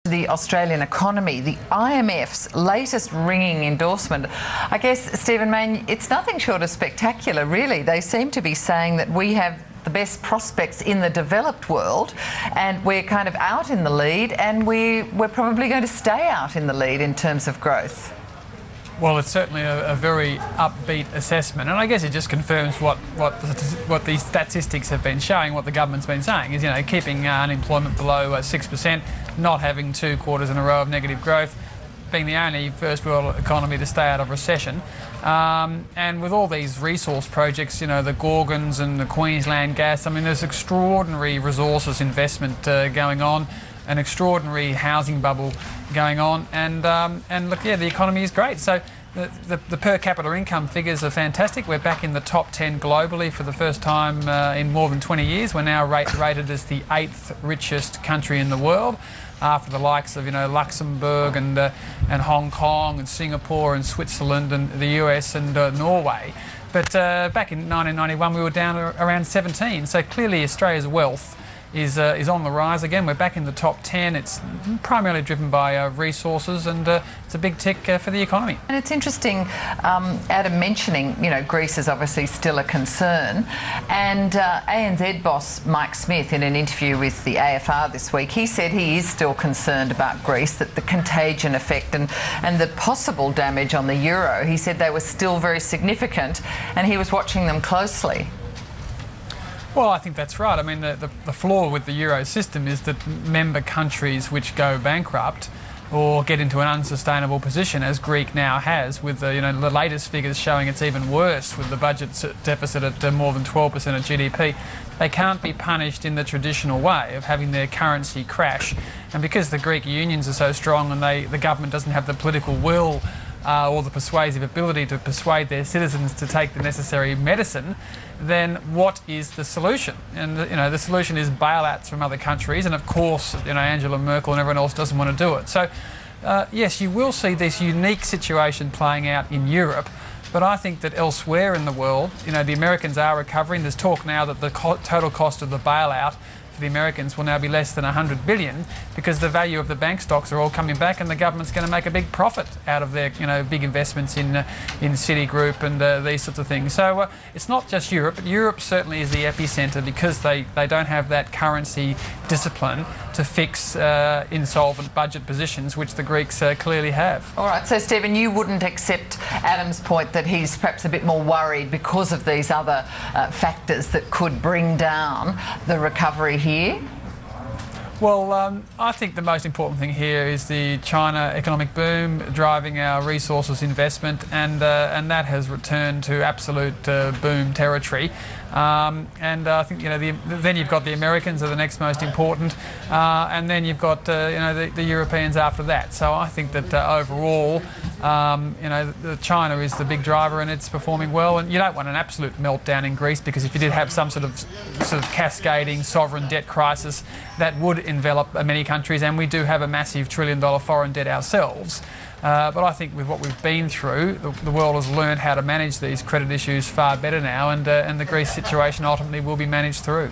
The Australian economy, the IMF's latest ringing endorsement. I guess, Stephen Mayne, it's nothing short of spectacular, really. They seem to be saying that we have the best prospects in the developed world and we're kind of out in the lead, and we're probably going to stay out in the lead in terms of growth. Well, it's certainly a very upbeat assessment, and I guess it just confirms what these statistics have been showing, what the government's been saying is, keeping unemployment below 6%, not having 2 quarters in a row of negative growth, being the only first world economy to stay out of recession. And with all these resource projects, the Gorgons and the Queensland gas, there's extraordinary resources investment going on, an extraordinary housing bubble going on, and look, the economy is great. So the per capita income figures are fantastic. We're back in the top 10 globally for the first time in more than 20 years. We're now rated as the 8th richest country in the world, after the likes of Luxembourg and Hong Kong and Singapore and Switzerland and the US and Norway. But back in 1991 we were down around 17. So clearly Australia's wealth is on the rise again. We're back in the top 10. It's primarily driven by resources, and it's a big tick for the economy. And it's interesting, Adam mentioning, Greece is obviously still a concern, and ANZ boss Mike Smith, in an interview with the AFR this week, he said he is still concerned about Greece, that the contagion effect and the possible damage on the euro, he said they were still very significant, and he was watching them closely. Well, I think that's right. The flaw with the euro system is that member countries which go bankrupt or get into an unsustainable position, as Greek now has, with the latest figures showing it's even worse with the budget deficit at more than 12% of GDP, they can't be punished in the traditional way of having their currency crash. And because the Greek unions are so strong and the government doesn't have the political will or the persuasive ability to persuade their citizens to take the necessary medicine, then what is the solution? And the solution is bailouts from other countries, and of course Angela Merkel and everyone else doesn't want to do it. So yes, you will see this unique situation playing out in Europe, but I think that elsewhere in the world, the Americans are recovering. There's talk now that the total cost of the bailout the Americans will now be less than 100 billion, because the value of the bank stocks are all coming back, and the government's going to make a big profit out of their big investments in Citigroup and these sorts of things. So it's not just Europe, but Europe certainly is the epicentre, because they don't have that currency discipline to fix insolvent budget positions, which the Greeks clearly have. All right, so Stephen, you wouldn't accept Adam's point that he's perhaps a bit more worried because of these other factors that could bring down the recovery here? Well, I think the most important thing here is the China economic boom driving our resources investment, and that has returned to absolute boom territory. And I think then you've got the Americans are the next most important, and then you've got the Europeans after that. So I think that overall, China is the big driver, and it's performing well. And you don't want an absolute meltdown in Greece, because if you did have some sort of cascading sovereign debt crisis, that would envelop many countries, and we do have a massive $1 trillion foreign debt ourselves. But I think with what we've been through, the world has learned how to manage these credit issues far better now, and the Greece situation ultimately will be managed through.